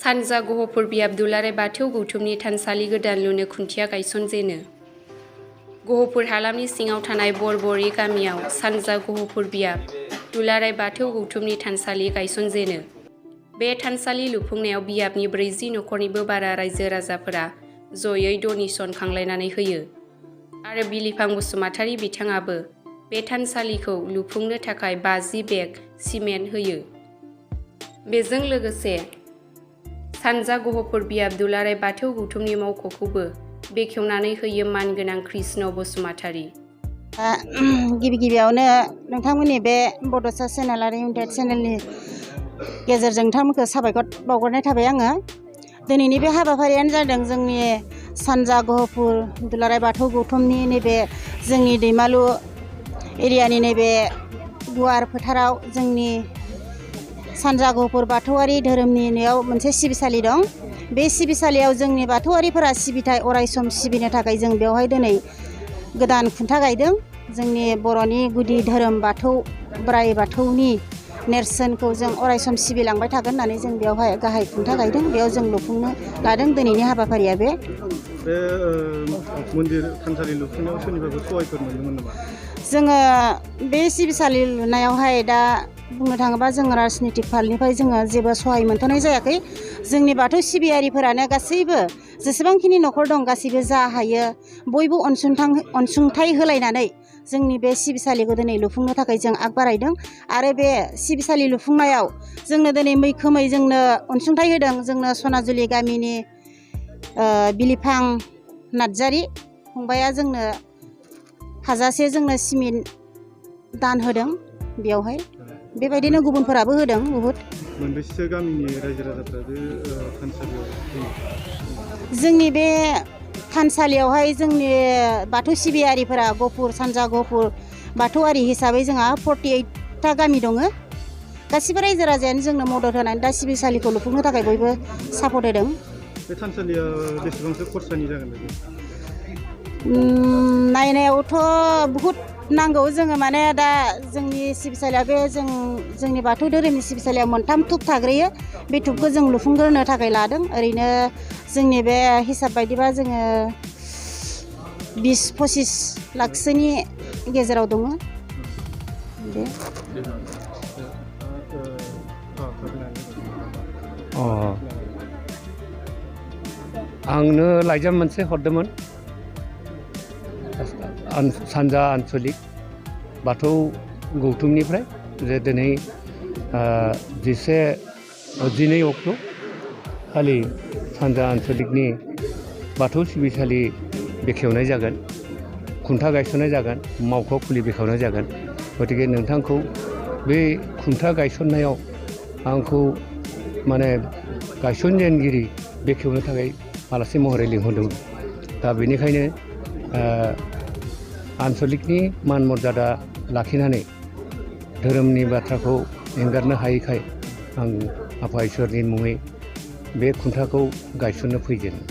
सानजा गहपुर बियाब दुलाराय बाथौ गौथुमनि थानसालि गोदान लुनो खुन्थिया गायसनजेनो। गहपुर हालामनि सिङाव थानाय बरबरि गामियाव सानजा गहपुर बियाब दुलाराय बाथौ गौथुमनि थानसालि गायसनजेनो। बे थानसालि लुफुंनायाव बियाबनि 40 नखरनिबो बारा रायजो राजाफोरा जयै डनेसन खांलायनानै होयो आरो बिलिफां बसुमतारी बिथाङाबो बे थानसालिखौ लुफुंनो थाखाय 50 बेग सिमेन्ट होयो। बेजों लोगोसे सानजा गहपुर बियाब दुलाराय बाथौ गौथुमनि मावख'खौबो बेखेवनानै होयो मानगोनां कृष्ण बसुमतारी। गिबियावनो नोंथांमोननि बे बड'सा चेनेल आरो इउनिटेड चेनेलनि गेजेरजों नोंथांमोनखौ साबायखर बावहरनाय थाबाय आङो। दिनैनि बे हाबाफारियानो जादों जोंनि सानजा गहपुर दुलाराय बाथौ गौथुमनि नैबे जोंनि दैमालु एरियानि नैबे गुवार फोथाराव जोंनि सानजा गहपुर बाथौआरि धोरोमनियाव मोनसे सिबिसालि दं। बे सिबिसालियाव जोंनि बाथौआरिफोरा सिबिथाय अरायसम सिबिनो थाखाय जों बेवहाय दिनै गोदान खुन्था गायदों। जोंनि बर'नि गुदि धोरोम बाथौ बोराइ बाथौनि नेरसोनखौ जों अरायसम सिबिलांबाय थागोन होननानै जों बेवहाय गाहाय खुन्था गायदों। बेयाव जों लुफुंनो लादों। दिनैनि हाबाफारिया बे मन्दिर थानसालि लुफुंनायाव सोरनिफ्रायबो सहायफोर मोनदोंमोन नामा? जोङो बे सिबिसालि लुनायावहाय दा बुंनो थाङोबा जोङो राजनितिक फालनिफ्राय जोङो जेबो सहाय मोनथ'नाय जायाखै। जोंनि बाथौ सिबियारिफोरानो गासैबो जेसेबांखिनि न'खर दं गासैबो जा हायो बयबो अनसुंथाइ होलायनानै जोंनि बे सिबिसालिखौ दिनै लुफुंनो थाखाय जों आग बारायदों। आरो बे सिबिसालि लुफुंनायाव जोंनो दिनै मैखोमै जोंनो अनसुंथाइ होदों जोंनो सनाजुलि गामिनि बिलिफां नार्जारी फंबाया जोंनो हाजासे जोंनो सिमेन्ट दान होदों। बेवहाय बेबायदिनो गुबुनफोराबो होदों बहुद। मोनबेसे गामिनि रायजो राजाफोरा बे थानसालियाव दङ? जोंनि बे थानसालियावहाय जोंनि बाथौ सिबियारिफोरा गहपुर सानजा गहपुर बाथौआरि हिसाबै जोंहा 48टा गामि दङ। गासिबो रायजो राजायानो जोंनो मदद होनानै दा सिबिसालिखौ लुफुंनो थाखाय बयबो सापर्ट होदों। बे थानसालिया बेसेबांसो खरसानि जागोन बायदि? नायनायावथ' बहुद नांगौ। जोङो माने दा जोंनि सिबिसालिया बे जोंनि बाथौ धोरोमनि सिबिसालियाव 3 थुब थाग्रोयो। बे थुबखौ जों लुफुंग्रोनो थाखाय लादों। ओरैनो जोंनि बे हिसाब बायदिबा जोङो 20-25 लाखसोनि गेजेराव दङ। आंनो लाइजाम मोनसे हरदोंमोन सानजा आन्चलिक बाथौ गौथुमनिफ्राय जे दिनै 12 अक्ट' खालि सानजा आन्चलिकनि बाथौ सिबिसालि बेखेवनाय जागोन, खुन्था गायसननाय जागोन, मावख' खुलि बेखेवनाय जागोन। गतिके नोंथांखौ बे खुन्था गायसननायाव आंखौ माने गायसनजेनगिरि बेखेवनो थाखाय आलासि महरै लिंहरदोंमोन। दा बेनिखायनो आन्चलिकनि मान मर्यादा लाखिनानै धोरोमनि बाथ्राखौ एंगारनो हायैखाय आं आफा इसोरनि मुङै बे खुन्थाखौ गायसननो फैजेनो।